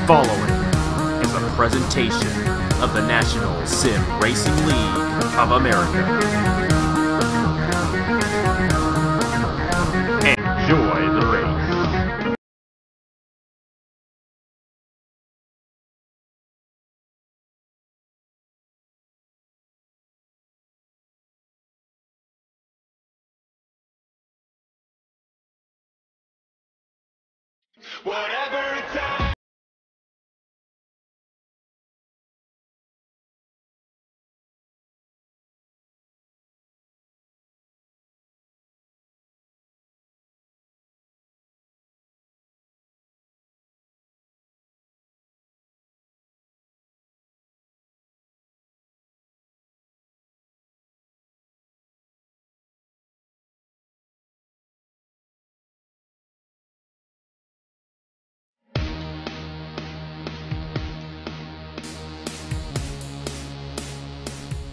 following is a presentation of the National Sim Racing League of America. Enjoy the race. Whatever it takes.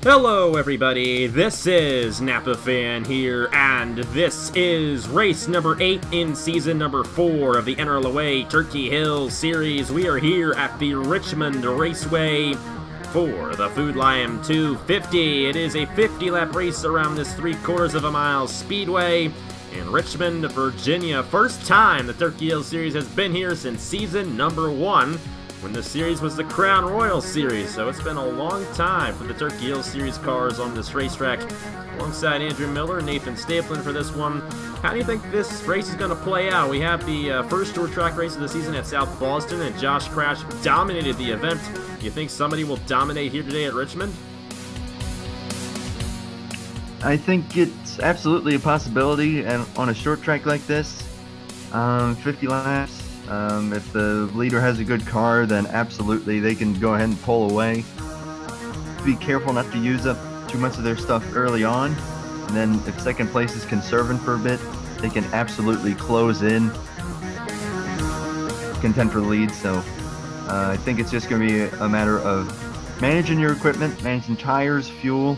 Hello everybody, this is Napa Fan here, and this is race number 8 in season number 4 of the NRLOA Turkey Hill Series. We are here at the Richmond Raceway for the Food Lion 250. It is a 50-lap race around this 3/4 of a mile speedway in Richmond, Virginia. First time the Turkey Hill Series has been here since season number 1. When the series was the Crown Royal Series, so it's been a long time for the Turkey Hill Series cars on this racetrack. Alongside Andrew Miller and Nathan Stapleton for this one. How do you think this race is going to play out? We have the first short track race of the season at South Boston, and Josh Crash dominated the event. Do you think somebody will dominate here today at Richmond? I think it's absolutely a possibility, and on a short track like this, 50 laps. If the leader has a good car, then absolutely they can go ahead and pull away. Be careful not to use up too much of their stuff early on, and then if second place is conserving for a bit, they can absolutely close in, contend for the lead. So I think it's just going to be a matter of managing your equipment, managing tires, fuel.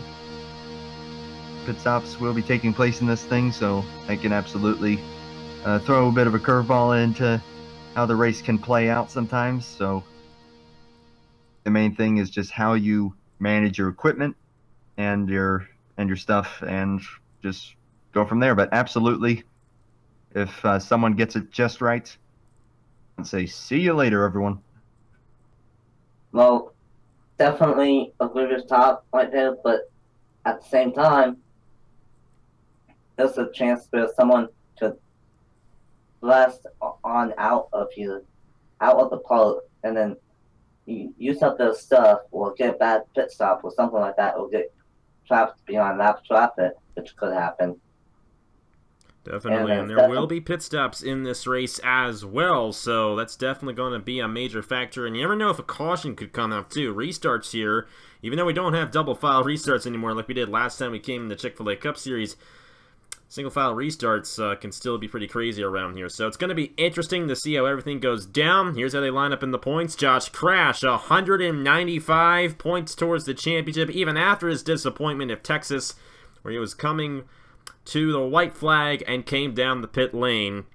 Pit stops will be taking place in this thing, so I can absolutely throw a bit of a curveball into how the race can play out sometimes. So the main thing is just how you manage your equipment and your stuff, and just go from there. But absolutely, if someone gets it just right, I'd say see you later, everyone. Well, definitely agree with top right there, but at the same time, there's a chance for someone to blast on out of the pole, and then you use up their stuff or get a bad pit stop or something like that, or get trapped beyond lap traffic, which could happen. Definitely, and there will be pit stops in this race as well, so that's definitely going to be a major factor. And you never know if a caution could come out too. Restarts here, even though we don't have double file restarts anymore like we did last time we came in the Chick-fil-A Cup Series, single file restarts can still be pretty crazy around here. So it's going to be interesting to see how everything goes down. Here's how they line up in the points. Josh Crash, 195 points towards the championship, even after his disappointment of Texas, where he was coming to the white flag and came down the pit lane.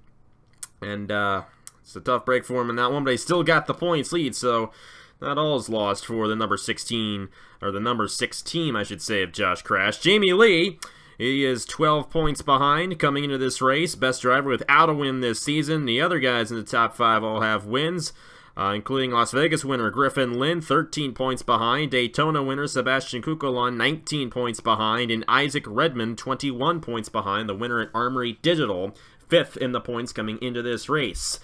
And it's a tough break for him in that one, but he still got the points lead, so not all is lost for the number 16, or the number 6 team, I should say, of Josh Crash. Jamie Lee, he is 12 points behind coming into this race. Best driver without a win this season. The other guys in the top 5 all have wins, including Las Vegas winner Griffin Lynn, 13 points behind. Daytona winner Sebastian Kukulon, 19 points behind. And Isaac Redmond, 21 points behind. The winner at Armory Digital, 5th in the points coming into this race.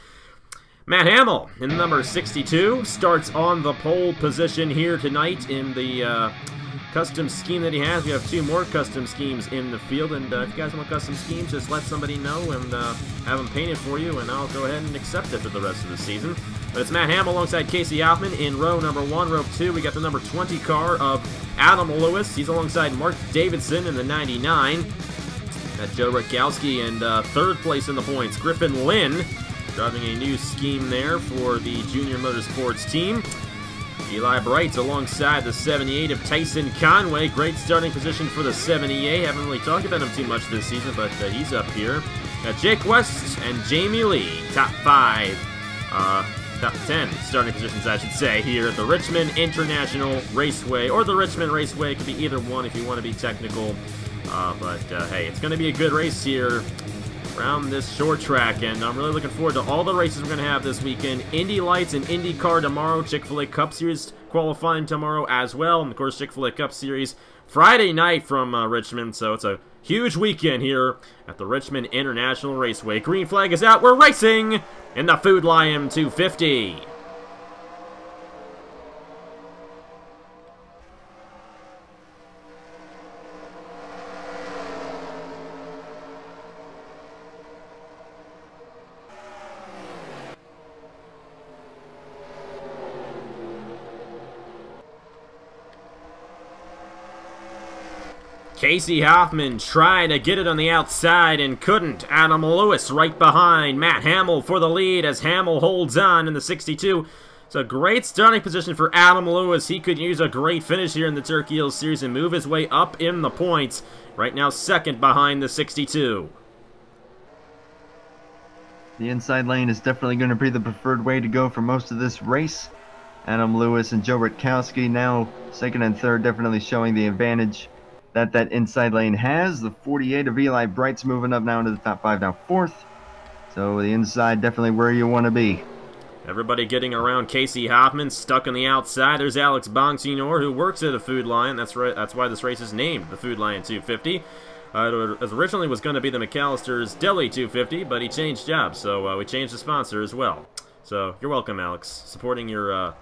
Matt Hamill, in the number 62, starts on the pole position here tonight in the custom scheme that he has. We have 2 more custom schemes in the field, and if you guys want custom schemes, just let somebody know and have them painted for you, and I'll go ahead and accept it for the rest of the season. But it's Matt Hamill alongside Casey Hoffman in row number 1. Row 2, we got the number 20 car of Adam Lewis. He's alongside Mark Davidson in the 99. Got Joe Rakowski, and 3rd place in the points, Griffin Lynn, driving a new scheme there for the Junior Motorsports team. Eli Bright's alongside the 78 of Tyson Conway. Great starting position for the 78. Haven't really talked about him too much this season, but he's up here. Got Jake West and Jamie Lee, top 5 10 starting positions, I should say, here at the Richmond International Raceway, or the Richmond Raceway. It could be either one if you want to be technical. But hey, it's going to be a good race here around this short track, and I'm really looking forward to all the races we're going to have this weekend. Indy Lights and IndyCar tomorrow, Chick-fil-A Cup Series qualifying tomorrow as well, and of course Chick-fil-A Cup Series Friday night from Richmond, so it's a huge weekend here at the Richmond International Raceway. Green flag is out, we're racing in the Food Lion 250. Casey Hoffman trying to get it on the outside and couldn't. Adam Lewis right behind Matt Hamill for the lead as Hamill holds on in the 62. It's a great starting position for Adam Lewis. He could use a great finish here in the Turkey Hill Series and move his way up in the points. Right now second behind the 62. The inside lane is definitely going to be the preferred way to go for most of this race. Adam Lewis and Joe Rutkowski now second and third, definitely showing the advantage that inside lane has. The 48 of Eli Bright's moving up now into the top 5, now fourth. So the inside definitely where you want to be. Everybody getting around Casey Hoffman, stuck on the outside. There's Alex Bonsignor, who works at a Food Lion. That's right. That's why this race is named the Food Lion 250. It originally was going to be the McAllister's Deli 250, but he changed jobs, so we changed the sponsor as well. So you're welcome, Alex, supporting your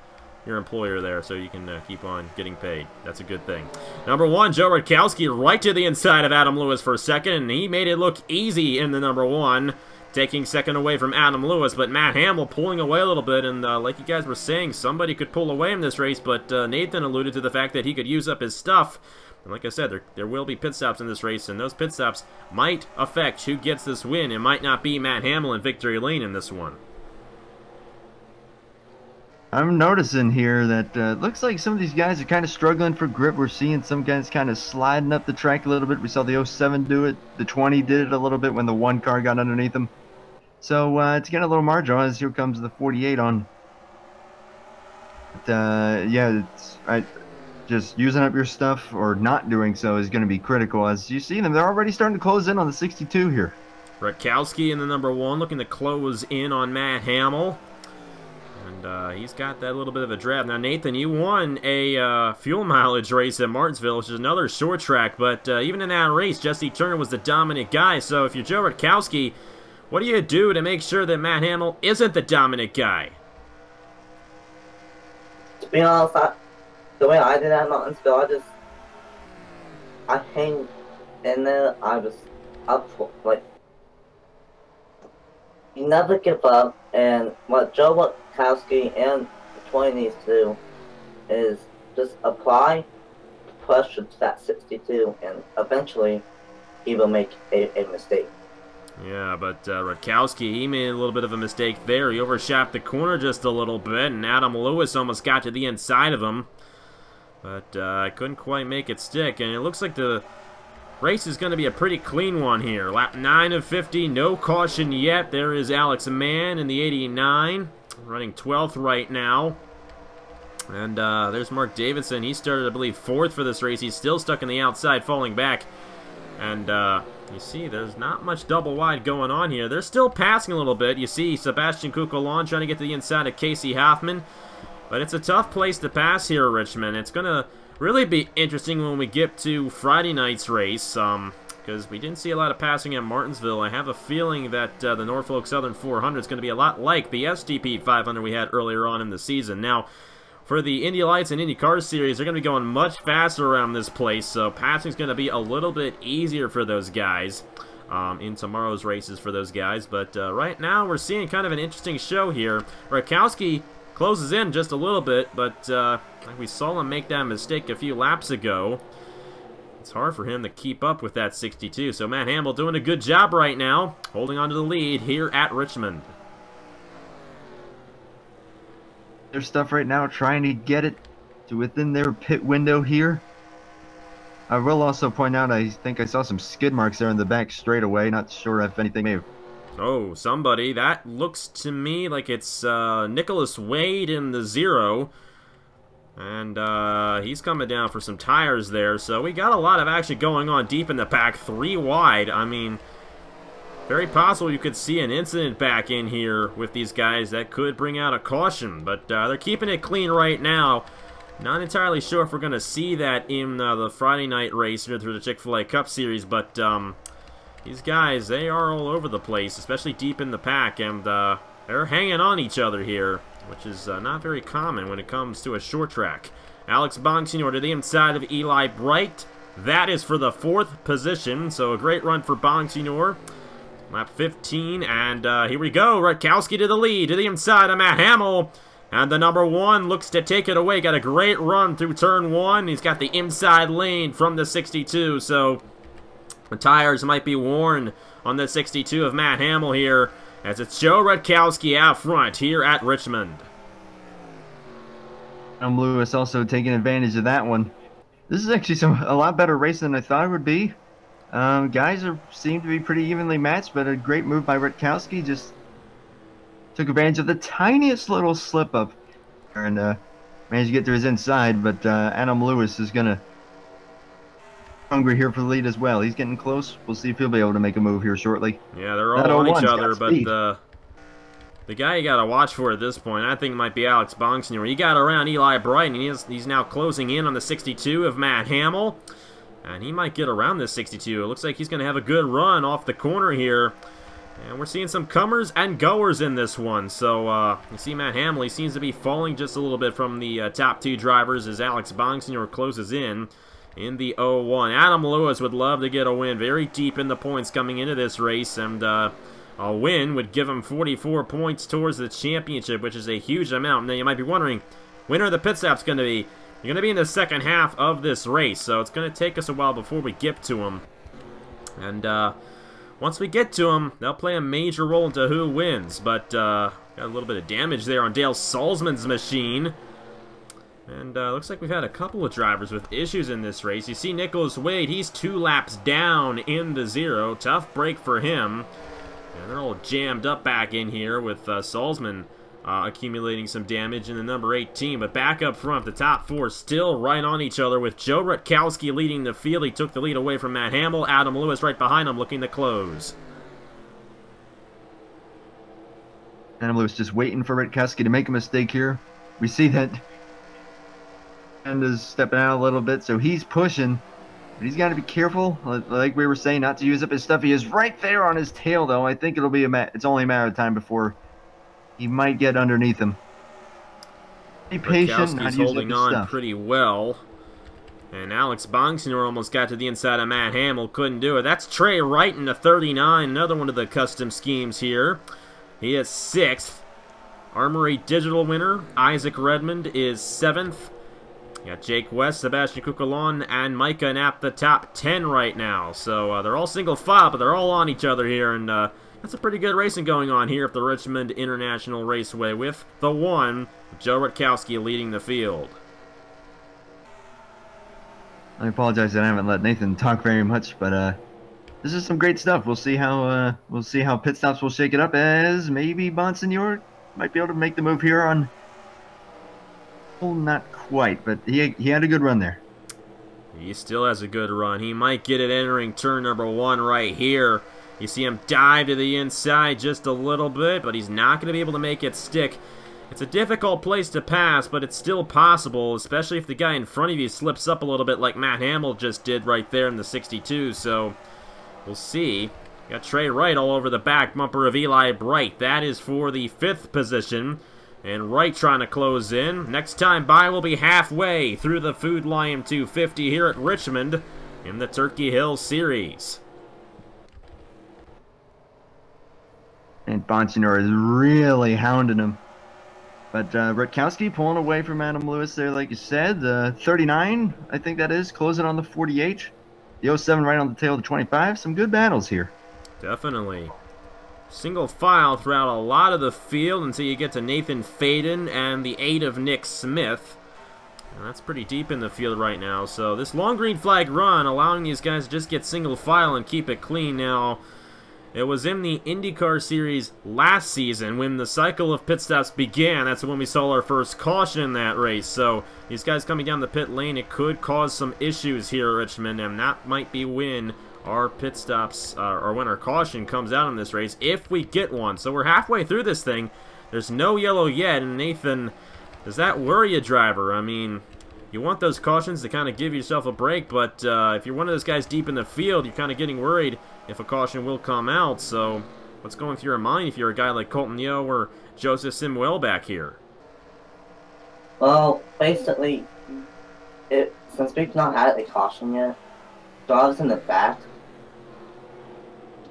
employer there, so you can keep on getting paid. That's a good thing. Number 1, Joe Rutkowski right to the inside of Adam Lewis for second, and he made it look easy in the number 1, taking second away from Adam Lewis, but Matt Hamill pulling away a little bit, and like you guys were saying, somebody could pull away in this race, but Nathan alluded to the fact that he could use up his stuff. And like I said, there will be pit stops in this race, and those pit stops might affect who gets this win. It might not be Matt Hamill in victory lane in this one. I'm noticing here that looks like some of these guys are kind of struggling for grip. We're seeing some guys kind of sliding up the track a little bit. We saw the 07 do it. The 20 did it a little bit when the 1 car got underneath them. So it's getting a little margin as here comes the 48 on. But, yeah, just using up your stuff or not doing so is going to be critical. As you see them, they're already starting to close in on the 62 here. Rutkowski in the number 1 looking to close in on Matt Hamill. And he's got that little bit of a draft. Now, Nathan, you won a fuel mileage race at Martinsville, which is another short track. But even in that race, Jesse Turner was the dominant guy. So if you're Joe Rutkowski, what do you do to make sure that Matt Hamill isn't the dominant guy? To be honest, the way I did at Martinsville, I hang in there. I was up for, like, you never give up, and what Joe Rutkowski and the 20 needs to do is just apply pressure to that 62, and eventually he will make a mistake. Yeah, but Rutkowski, he made a little bit of a mistake there. He overshot the corner just a little bit, and Adam Lewis almost got to the inside of him. But couldn't quite make it stick, and it looks like the race is going to be a pretty clean one here. Lap 9 of 50, no caution yet. There is Alex Mann in the 89, running 12th right now. And there's Mark Davidson. He started, I believe, 4th for this race. He's still stuck on the outside, falling back. And you see, there's not much double wide going on here. They're still passing a little bit. You see Sebastian Kukulon trying to get to the inside of Casey Hoffman. But it's a tough place to pass here, Richmond. It's going to really be interesting when we get to Friday night's race, because we didn't see a lot of passing at Martinsville. I have a feeling that the Norfolk Southern 400 is going to be a lot like the STP 500 we had earlier on in the season. Now, for the Indy Lights and Indy Cars series, they're going to be going much faster around this place, so passing is going to be a little bit easier for those guys in tomorrow's races for those guys. But right now, we're seeing kind of an interesting show here. Rutkowski closes in just a little bit, but we saw him make that mistake a few laps ago. It's hard for him to keep up with that 62. So Matt Hamill doing a good job right now, holding on to the lead here at Richmond. Their stuff right now, trying to get it to within their pit window here. I will also point out, I think I saw some skid marks there in the back straightaway. Not sure if anything may have Oh, somebody. That looks to me like it's Nicholas Wade in the 0. And he's coming down for some tires there. So we got a lot of action going on deep in the pack. 3 wide. I mean, very possible you could see an incident back in here with these guys that could bring out a caution. But they're keeping it clean right now. Not entirely sure if we're going to see that in the Friday night race here through the Chick-fil-A Cup Series. But these guys, they are all over the place, especially deep in the pack. And they're hanging on each other here, which is not very common when it comes to a short track. Alex Bonsignor to the inside of Eli Bright. That is for the 4th position, so a great run for Bonsignor. Lap 15, and here we go. Rutkowski to the lead, to the inside of Matt Hamill. And the number 1 looks to take it away. Got a great run through turn 1. He's got the inside lane from the 62, so the tires might be worn on the 62 of Matt Hamill here, as it's Joe Rutkowski out front here at Richmond. Lewis also taking advantage of that one. This is actually a lot better race than I thought it would be. Guys seem to be pretty evenly matched, but a great move by Rutkowski. Just took advantage of the tiniest little slip up and managed to get to his inside. But Adam Lewis is gonna hungry here for the lead as well. He's getting close. We'll see if he'll be able to make a move here shortly. Yeah, they're all on each other, but the guy you got to watch for at this point, I think, might be Alex Bonsignor. He got around Eli Bright, and he's now closing in on the 62 of Matt Hamill. And he might get around this 62. It looks like he's going to have a good run off the corner here. And we're seeing some comers and goers in this one. So you see Matt Hamill, he seems to be falling just a little bit from the top 2 drivers as Alex Bonsignor closes in the 0-1. Adam Lewis would love to get a win very deep in the points coming into this race. And a win would give him 44 points towards the championship, which is a huge amount. Now you might be wondering, when are the pit stops going to be? You're going to be in the second half of this race, so it's going to take us a while before we get to them. And once we get to them, they'll play a major role into who wins. But got a little bit of damage there on Dale Salzman's machine. And looks like we've had a couple of drivers with issues in this race. You see Nicholas Wade, he's 2 laps down in the 0. Tough break for him. And they're all jammed up back in here with Salzman accumulating some damage in the number 18. But back up front, the top 4 still right on each other with Joe Rutkowski leading the field. He took the lead away from Matt Hamill. Adam Lewis right behind him looking to close. Adam Lewis just waiting for Rutkowski to make a mistake here. We see that and is stepping out a little bit, so he's pushing. But he's got to be careful, like we were saying, not to use up his stuff. He is right there on his tail, though. I think it's only a matter of time before he might get underneath him. Be patient, not use holding on stuff pretty well. And Alex Bonsignor almost got to the inside of Matt Hamill, couldn't do it. That's Trey Wright in the 39, another one of the custom schemes here. He is 6th. Armory Digital winner, Isaac Redmond, is 7th. You got Jake West, Sebastian Cucalon, and Micah Knapp, the top 10 right now. So they're all single file, but they're all on each other here. And that's a pretty good racing going on here at the Richmond International Raceway with the 1, Joe Rutkowski leading the field. I apologize that I haven't let Nathan talk very much, but this is some great stuff. We'll see how pit stops will shake it up, as maybe Bonsignor might be able to make the move here on. Well, not quite, but he had a good run there. He still has a good run. He might get it entering turn number 1 right here. You see him dive to the inside just a little bit, but he's not going to be able to make it stick. It's a difficult place to pass, but it's still possible, especially if the guy in front of you slips up a little bit like Matt Hamill just did right there in the 62. So we'll see. Got Trey Wright all over the back bumper of Eli Bright. That is for the 5th position. And Wright trying to close in. Next time by will be halfway through the Food Lion 250 here at Richmond in the Turkey Hill Series. And Bonsignor is really hounding him. But Rutkowski pulling away from Adam Lewis there, like you said. The 39, I think that is, closing on the 48. The 07 right on the tail of the 25. Some good battles here. Definitely. Single file throughout a lot of the field until you get to Nathan Faden and the 8 of Nick Smith. And that's pretty deep in the field right now. So this long green flag run allowing these guys to just get single file and keep it clean. Now, It was in the IndyCar Series last season when the cycle of pit stops began. That's when we saw our first caution in that race. So these guys coming down the pit lane, it could cause some issues here at Richmond, and that might be when our pit stops, or when our caution comes out in this race, if we get one. So we're halfway through this thing. There's no yellow yet, and Nathan, does that worry a driver? I mean, you want those cautions to kind of give yourself a break, but if you're one of those guys deep in the field, you're kind of getting worried if a caution will come out. So what's going through your mind if you're a guy like Colton Yeo or Joseph Simwell back here? Well, basically, since we've not had a caution yet, dogs in the back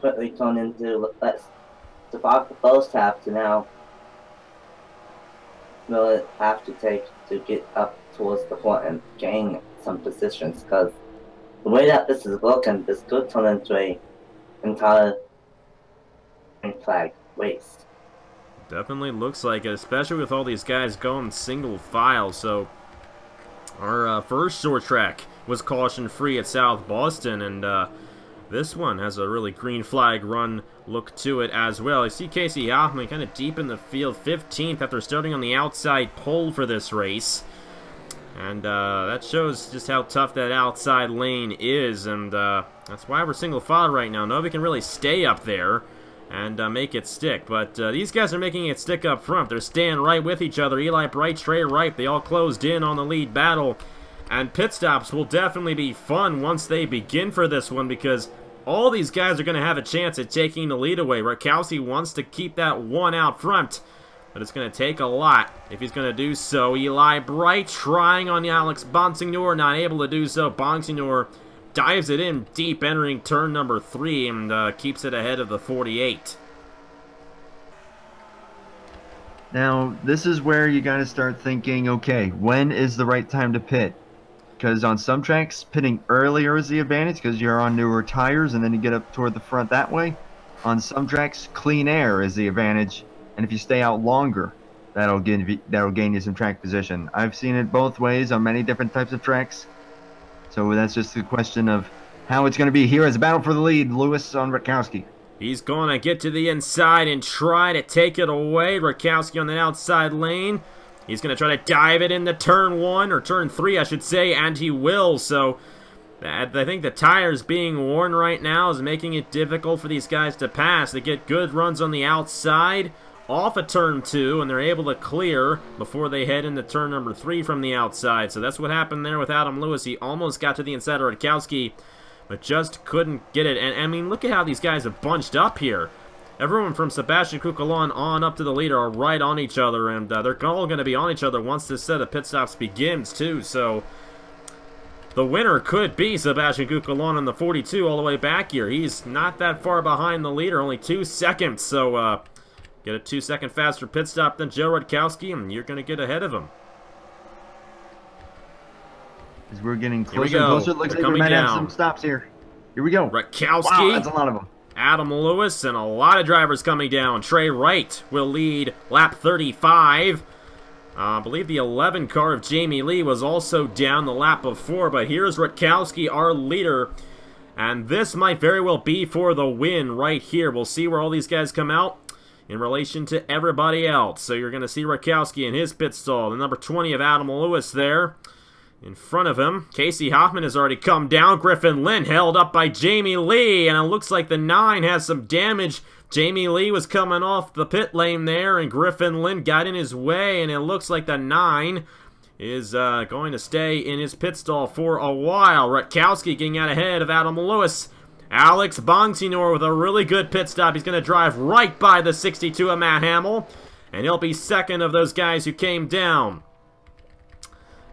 quickly turned into the both have to now really have to take to get up towards the front and gain some positions, because the way that this is looking, this could turn into a entire flag race. Definitely looks like it, especially with all these guys going single file. So our first short track was caution free at South Boston, and this one has a really green flag run look to it as well. You see Casey Hoffman kind of deep in the field, 15th after starting on the outside pole for this race. And that shows just how tough that outside lane is, and that's why we're single file right now. Nobody can really stay up there and make it stick, but these guys are making it stick up front. They're staying right with each other. Eli Bright, Trey Wright, they all closed in on the lead battle, and pit stops will definitely be fun once they begin for this one, because all these guys are going to have a chance at taking the lead away. Rakowski wants to keep that one out front, but it's going to take a lot if he's going to do so. Eli Bright trying on Alex Bonsignor, not able to do so. Bonsignor dives it in deep, entering turn number 3, and keeps it ahead of the 48. Now, this is where you got to start thinking, okay, when is the right time to pit? Because on some tracks, pitting earlier is the advantage because you're on newer tires and then you get up toward the front that way. On some tracks, clean air is the advantage, and if you stay out longer, that'll gain you some track position. I've seen it both ways on many different types of tracks. So that's just a question of how it's going to be. Here is a battle for the lead. Lewis on Rakowski. He's going to get to the inside and try to take it away. Rakowski on the outside lane. He's going to try to dive it into turn 1, or turn 3, I should say, and he will. So I think the tires being worn right now is making it difficult for these guys to pass. They get good runs on the outside off of turn 2, and they're able to clear before they head into turn number 3 from the outside. So that's what happened there with Adam Lewis. He almost got to the inside of Rakowski, but just couldn't get it. And I mean, look at how these guys have bunched up here. Everyone from Sebastian Cucalon on up to the leader are right on each other, and they're all going to be on each other once this set of pit stops begins, too. So the winner could be Sebastian Cucalon in the 42 all the way back here. He's not that far behind the leader, only 2 seconds. So get a 2-second faster pit stop than Joe Rutkowski, and you're going to get ahead of him. As we're getting closer and closer, it looks like we might have some stops here. Here we go. Rutkowski. Wow, that's a lot of them. Adam Lewis, and a lot of drivers coming down. Trey Wright will lead lap 35. I believe the 11 car of Jamie Lee was also down the lap before, but here's Rutkowski, our leader, and this might very well be for the win right here. We'll see where all these guys come out in relation to everybody else. So you're going to see Rutkowski in his pit stall, the number 20 of Adam Lewis there. In front of him, Casey Hoffman has already come down. Griffin Lynn held up by Jamie Lee, and it looks like the 9 has some damage. Jamie Lee was coming off the pit lane there, and Griffin Lynn got in his way, and it looks like the 9 is going to stay in his pit stall for a while. Rutkowski getting out ahead of Adam Lewis. Alex Bonsignor with a really good pit stop. He's going to drive right by the 62 of Matt Hamill, and he'll be second of those guys who came down.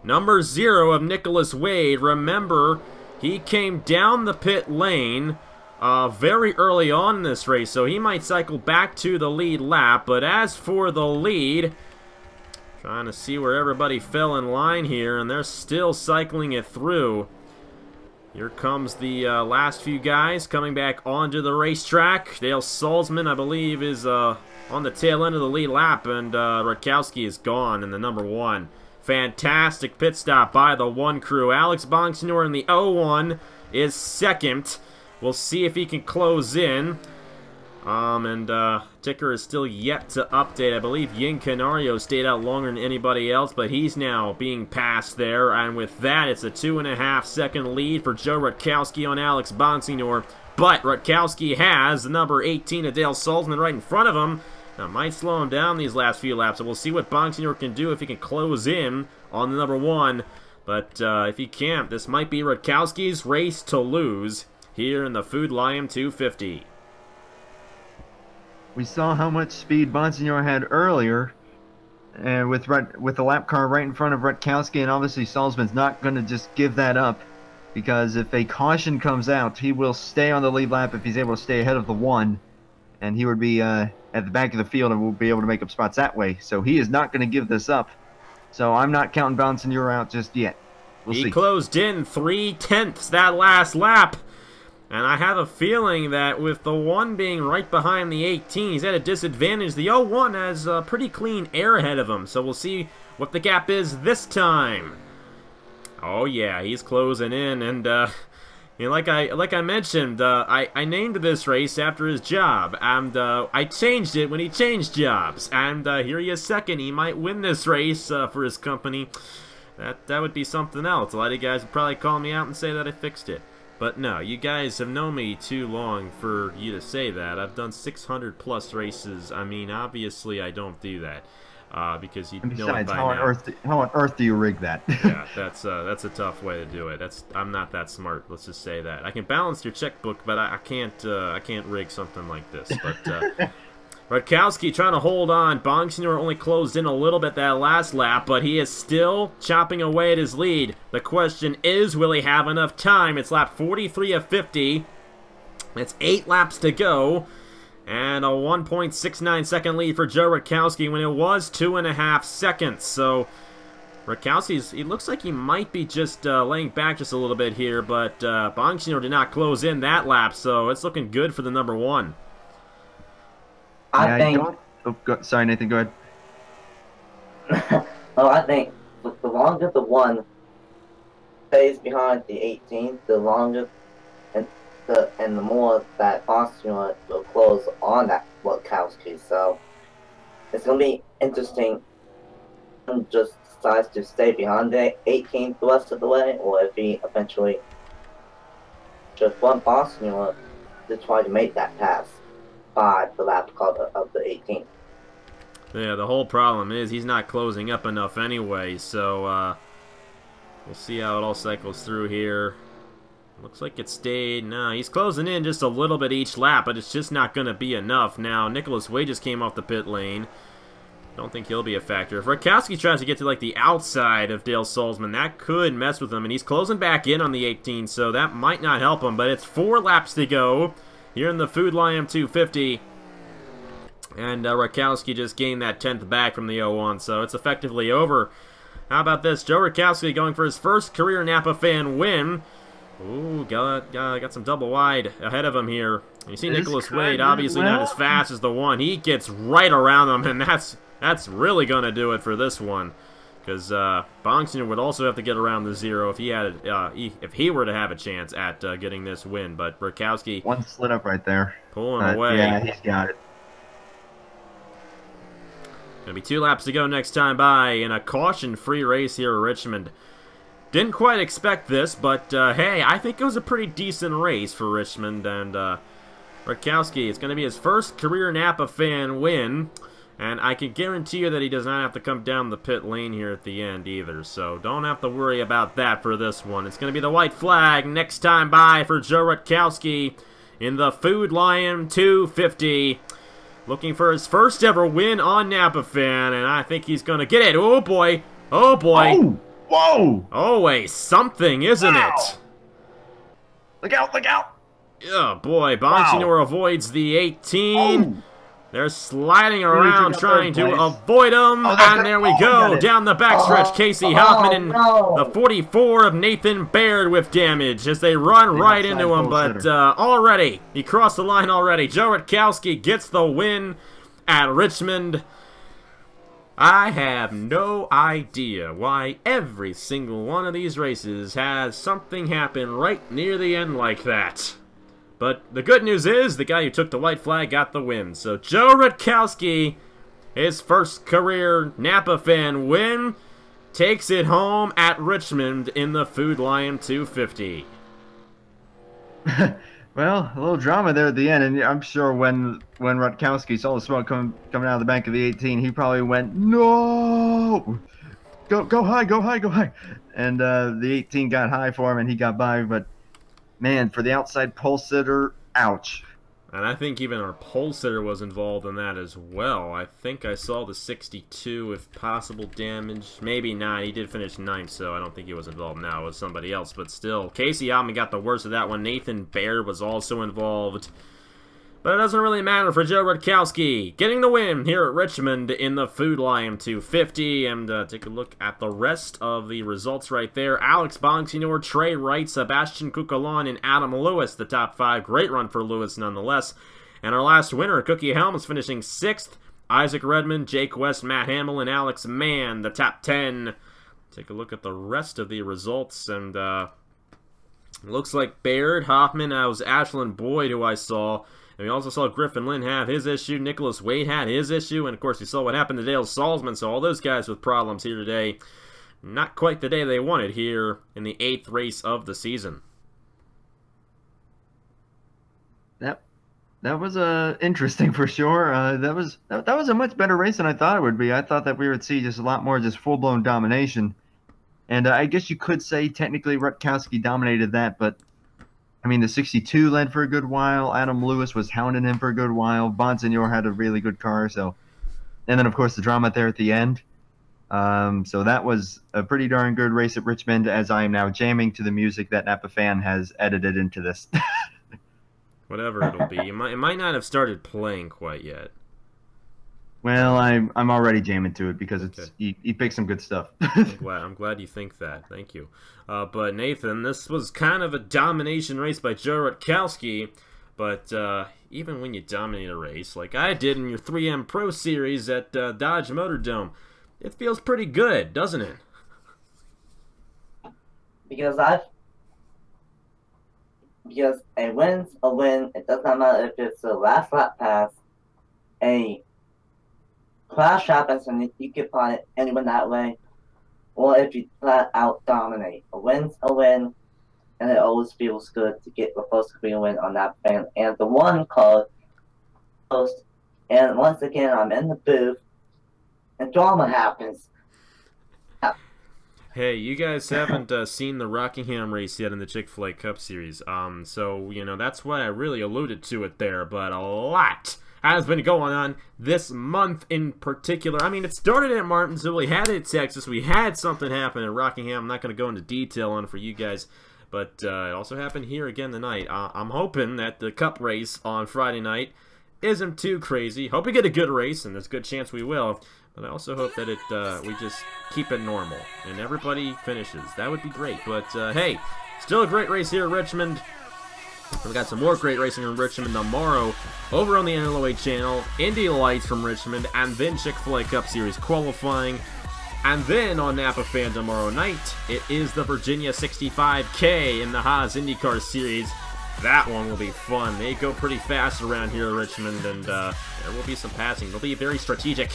Number 0 of Nicholas Wade, remember, he came down the pit lane very early on in this race, so he might cycle back to the lead lap. But as for the lead, trying to see where everybody fell in line here, and they're still cycling it through. Here comes the last few guys coming back onto the racetrack. Dale Salzman, I believe, is on the tail end of the lead lap, and Rutkowski is gone in the number 1. Fantastic pit stop by the 1 crew. Alex Bonsignor in the 01 is second. We'll see if he can close in. Ticker is still yet to update. I believe Yin Canario stayed out longer than anybody else, but he's now being passed there. And with that, it's a 2.5-second lead for Joe Rutkowski on Alex Bonsignor. But Rutkowski has the number 18 of Dale Salzman right in front of him. That might slow him down these last few laps. So we'll see what Bonsignor can do if he can close in on the number 1. But if he can't, this might be Rutkowski's race to lose here in the Food Lion 250. We saw how much speed Bonsignor had earlier, and with the lap car right in front of Rutkowski, and obviously Salzman's not going to just give that up, because if a caution comes out, he will stay on the lead lap if he's able to stay ahead of the 1, and he would be at the back of the field and will be able to make up spots that way. So he is not going to give this up. So I'm not counting Bonsignor out just yet. We'll see. He closed in 3/10 that last lap. And I have a feeling that with the 1 being right behind the 18, he's at a disadvantage. The 01 has pretty clean air ahead of him, so we'll see what the gap is this time. Oh yeah, he's closing in, and you know, like I mentioned, I named this race after his job, and I changed it when he changed jobs. And here he is second. He might win this race for his company. That would be something else. A lot of you guys would probably call me out and say that I fixed it. But no, you guys have known me too long for you to say that. I've done 600 plus races. I mean, obviously I don't do that because you know it by how on earth do you rig that? Yeah, that's a tough way to do it. I'm not that smart. Let's just say that. I can balance your checkbook, but I can't rig something like this. But Rutkowski trying to hold on. Bonsignor only closed in a little bit that last lap, but he is still chopping away at his lead. The question is, will he have enough time? It's lap 43 of 50. It's 8 laps to go. And a 1.69 second lead for Joe Rutkowski when it was 2.5 seconds. So Rutkowski's, it looks like he might be just laying back just a little bit here, but Bonsignor did not close in that lap, so it's looking good for the number 1. I think. Sorry, Nathan. Go ahead. Well, I think the longer the 1 stays behind the 18, the longer and the more that Bonsignor will close on that Rutkowski. So it's gonna be interesting. Just decides to stay behind the 18 the rest of the way, or if he eventually just want Bonsignor to try to make that pass by the lap of the 18. Yeah, the whole problem is he's not closing up enough anyway, so we'll see how it all cycles through here. Looks like it stayed. No, he's closing in just a little bit each lap, but it's just not going to be enough. Now, Nicholas Way just came off the pit lane. Don't think he'll be a factor. If Rutkowski tries to get to like the outside of Dale Salzman, that could mess with him, and he's closing back in on the 18, so that might not help him, but it's 4 laps to go here in the Food Lion 250, and Rutkowski just gained that 10th back from the 01, so it's effectively over. How about this? Joe Rutkowski going for his first career Napa fan win. Ooh, got some double wide ahead of him here. You see Nicholas Wade, obviously not as fast as the 1. He gets right around him, and that's really going to do it for this one. Because Bonsignor would also have to get around the 0 if he had if he were to have a chance at getting this win. But Rutkowski, 1 slid up right there, pulling away. Yeah, he's got it. Gonna be 2 laps to go next time by in a caution-free race here at Richmond. Didn't quite expect this, but hey, I think it was a pretty decent race for Richmond. And Rutkowski, it's going to be his first career Napa fan win. And I can guarantee you that he does not have to come down the pit lane here at the end either. So don't have to worry about that for this one. It's going to be the white flag next time by for Joe Rutkowski in the Food Lion 250. Looking for his first ever win on Napa Fan. And I think he's going to get it. Oh boy. Oh boy. Oh, whoa. Always something, isn't it? Look out, look out. Oh boy. Bonsignor avoids the 18. Oh. They're sliding around trying to avoid him, and there we go, down the backstretch, Casey Hoffman and the 44 of Nathan Baird with damage as they run right into him, but already, he crossed the line already. Joe Rutkowski gets the win at Richmond. I have no idea why every single one of these races has something happen right near the end like that. But the good news is the guy who took the white flag got the win. So Joe Rutkowski, his first career Napa fan win, takes it home at Richmond in the Food Lion 250. Well, a little drama there at the end, and I'm sure when Rutkowski saw the smoke coming out of the back of the 18, he probably went, "No! Go high, go high, go high!" And the 18 got high for him, and he got by. But man, for the outside pole sitter, ouch. And I think even our pole sitter was involved in that as well. I think I saw the 62, if possible, damage. Maybe not. He did finish 9th, so I don't think he was involved now. It was somebody else. But still, Casey Altman got the worst of that one. Nathan Baird was also involved. But it doesn't really matter for Joe Rutkowski. Getting the win here at Richmond in the Food Lion 250. And take a look at the rest of the results right there. Alex Bonsignor, Trey Wright, Sebastian Cucalon, and Adam Lewis, the top 5. Great run for Lewis nonetheless. And our last winner, Cookie Helms, finishing 6th. Isaac Redmond, Jake West, Matt Hamill, and Alex Mann, the top 10. Take a look at the rest of the results. And looks like Baird, Hoffman, that was Ashland Boyd who I saw. And we also saw Griffin Lynn have his issue. Nicholas Wade had his issue. And, of course, we saw what happened to Dale Salzman. So all those guys with problems here today. Not quite the day they wanted here in the 8th race of the season. That was interesting for sure. That was a much better race than I thought it would be. I thought that we would see just a lot more just full-blown domination. And I guess you could say technically Rutkowski dominated that, but I mean, the 62 led for a good while. Adam Lewis was hounding him for a good while. Bonsignor had a really good car. So, and then, of course, the drama there at the end. So that was a pretty darn good race at Richmond, as I am now jamming to the music that Napa Fan has edited into this. Whatever it'll be. It might not have started playing quite yet. Well, I'm already jamming to it because it's he picked some good stuff. I'm glad you think that. Thank you. But Nathan, this was kind of a domination race by Joe Rutkowski. But even when you dominate a race, like I did in your 3M Pro Series at Dodge Motor Dome, it feels pretty good, doesn't it? Because a win's a win. It does not matter if it's the last lap pass. A crash happens and you can find anyone that way, or if you flat out dominate. A win's a win, and it always feels good to get the first career win on that fan. And the one called post, and once again I'm in the booth, and drama happens. Hey, you guys haven't seen the Rockingham race yet in the Chick-fil-A Cup Series. So, you know, that's why I really alluded to it there, but a lot has been going on this month in particular. I mean, it started at Martinsville, we had it at Texas, we had something happen at Rockingham. I'm not going to go into detail on it for you guys, but it also happened here again tonight. I'm hoping that the Cup race on Friday night isn't too crazy. Hope we get a good race, and there's a good chance we will. But I also hope that we just keep it normal and everybody finishes. That would be great. But hey, still a great race here at Richmond. We've got some more great racing in Richmond tomorrow over on the NRLOA channel. Indy Lights from Richmond, and then Chick-fil-A Cup Series qualifying. And then on Napa Fan tomorrow night, it is the Virginia 65K in the Haas IndyCar Series. That one will be fun. They go pretty fast around here at Richmond, and there will be some passing. It'll be very strategic.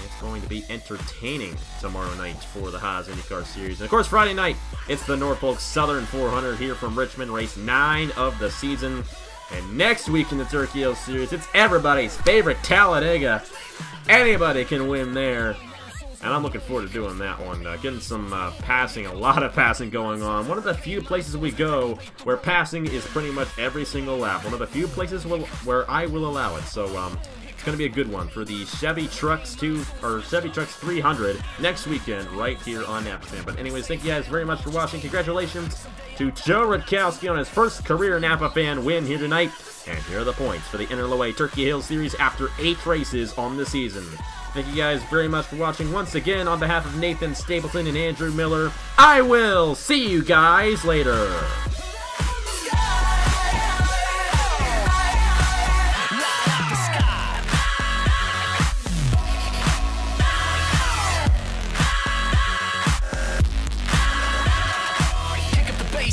It's going to be entertaining tomorrow night for the Haas IndyCar Series. And of course, Friday night, it's the Norfolk Southern 400 here from Richmond, race 9 of the season. And next week in the Turkey Hill Series, it's everybody's favorite Talladega. Anybody can win there. And I'm looking forward to doing that one. Getting some passing, a lot of passing going on. One of the few places we go where passing is pretty much every single lap. One of the few places where I will allow it. So, it's going to be a good one for the Chevy Trucks 300 next weekend right here on Napa Fan. But anyways, thank you guys very much for watching. Congratulations to Joe Rutkowski on his first career Napa Fan win here tonight. And here are the points for the NRLOA Turkey Hill Series after 8 races on the season. Thank you guys very much for watching. Once again, on behalf of Nathan Stapleton and Andrew Miller, I will see you guys later.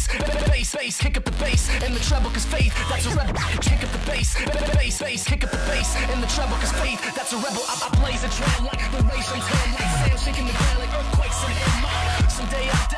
Kick up the bass, kick up the bass, and the treble. cause faith, that's a rebel. Kick up the bass, bass, kick up the bass. And the treble cause faith, that's a rebel. I blaze a trail like the racing tail, like sand shaking the ground like earthquakes in my. Someday I